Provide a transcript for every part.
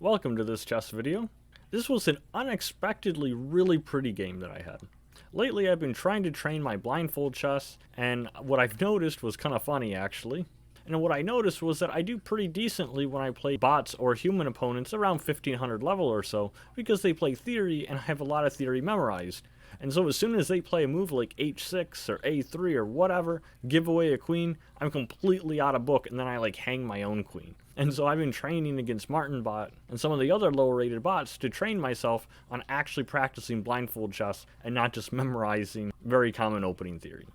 Welcome to this chess video. This was an unexpectedly really pretty game that I had. Lately I've been trying to train my blindfold chess, and what I've noticed was kind of funny actually. And what I noticed was that I do pretty decently when I play bots or human opponents around 1500 level or so, because they play theory and I have a lot of theory memorized. And so as soon as they play a move like h6 or a3 or whatever, give away a queen, I'm completely out of book and then I like hang my own queen. And so I've been training against Martin bot and some of the other lower rated bots to train myself on actually practicing blindfold chess and not just memorizing very common opening theory.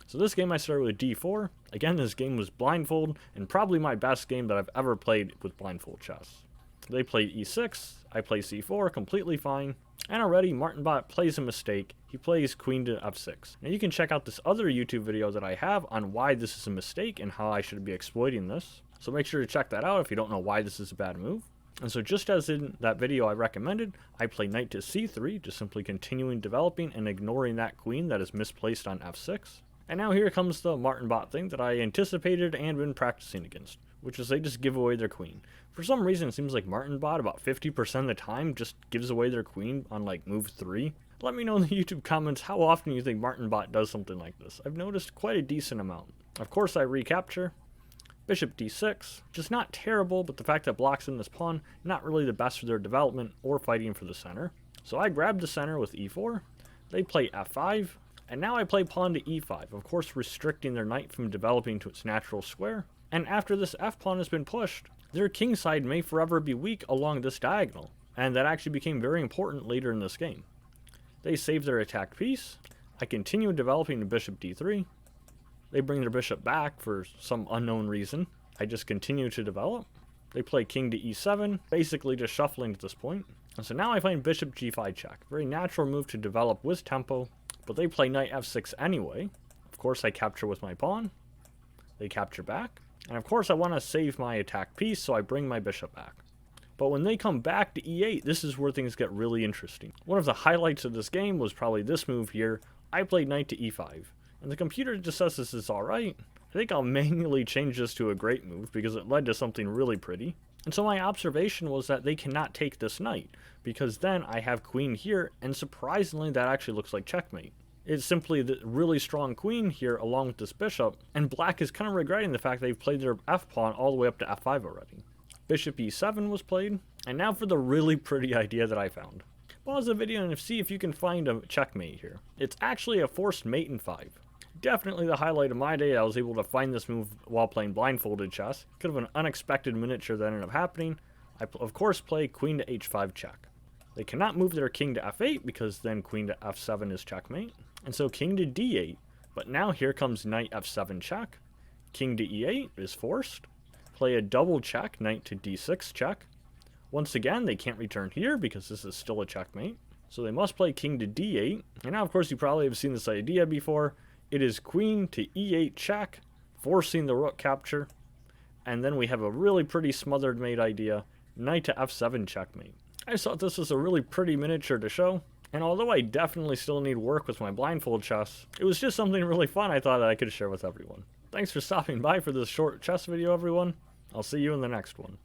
So this game I started with d4. Again, this game was blindfold and probably my best game that I've ever played with blindfold chess. They played e6, I play c4 completely fine. And already Martinbot plays a mistake. He plays queen to f6. Now you can check out this other YouTube video that I have on why this is a mistake and how I should be exploiting this. So make sure to check that out if you don't know why this is a bad move. And so just as in that video I recommended, I play knight to c3, just simply continuing developing and ignoring that queen that is misplaced on f6. And now here comes the Martinbot thing that I anticipated and been practicing against, which is they just give away their queen. For some reason, it seems like Martinbot about 50% of the time just gives away their queen on like move 3. Let me know in the YouTube comments how often you think Martinbot does something like this. I've noticed quite a decent amount. Of course I recapture. Bishop d6, just not terrible, but the fact that blocks in this pawn, not really the best for their development or fighting for the center. So I grab the center with e4. They play f5. And now I play pawn to e5, of course restricting their knight from developing to its natural square. And after this f-pawn has been pushed, their king side may forever be weak along this diagonal, and that actually became very important later in this game. They save their attack piece. I continue developing the bishop d3. They bring their bishop back for some unknown reason. I just continue to develop. They play king to e7, basically just shuffling at this point. And so now I find bishop g5 check. Very natural move to develop with tempo, but they play knight f6 anyway. Of course I capture with my pawn. They capture back. And of course I want to save my attack piece, so I bring my bishop back. But when they come back to e8, this is where things get really interesting. One of the highlights of this game was probably this move here. I played knight to e5. And the computer just says this is alright. I think I'll manually change this to a great move because it led to something really pretty. And so my observation was that they cannot take this knight, because then I have queen here, and surprisingly that actually looks like checkmate. It's simply the really strong queen here along with this bishop, and black is kind of regretting the fact they've played their f-pawn all the way up to f5 already. Bishop e7 was played, and now for the really pretty idea that I found. Pause the video and see if you can find a checkmate here. It's actually a forced mate in 5. Definitely the highlight of my day. I was able to find this move while playing blindfolded chess. Could have an unexpected miniature that ended up happening. I of course play queen to h5 check. They cannot move their king to f8 because then queen to f7 is checkmate. And so king to d8, but now here comes knight f7 check. King to e8 is forced. Play a double check, knight to d6 check. Once again, they can't return here because this is still a checkmate. So they must play king to d8. And now of course you probably have seen this idea before. It is queen to e8 check, forcing the rook capture. And then we have a really pretty smothered mate idea, knight to f7 checkmate. I just thought this was a really pretty miniature to show. And although I definitely still need work with my blindfold chess, it was just something really fun I thought that I could share with everyone. Thanks for stopping by for this short chess video, everyone. I'll see you in the next one.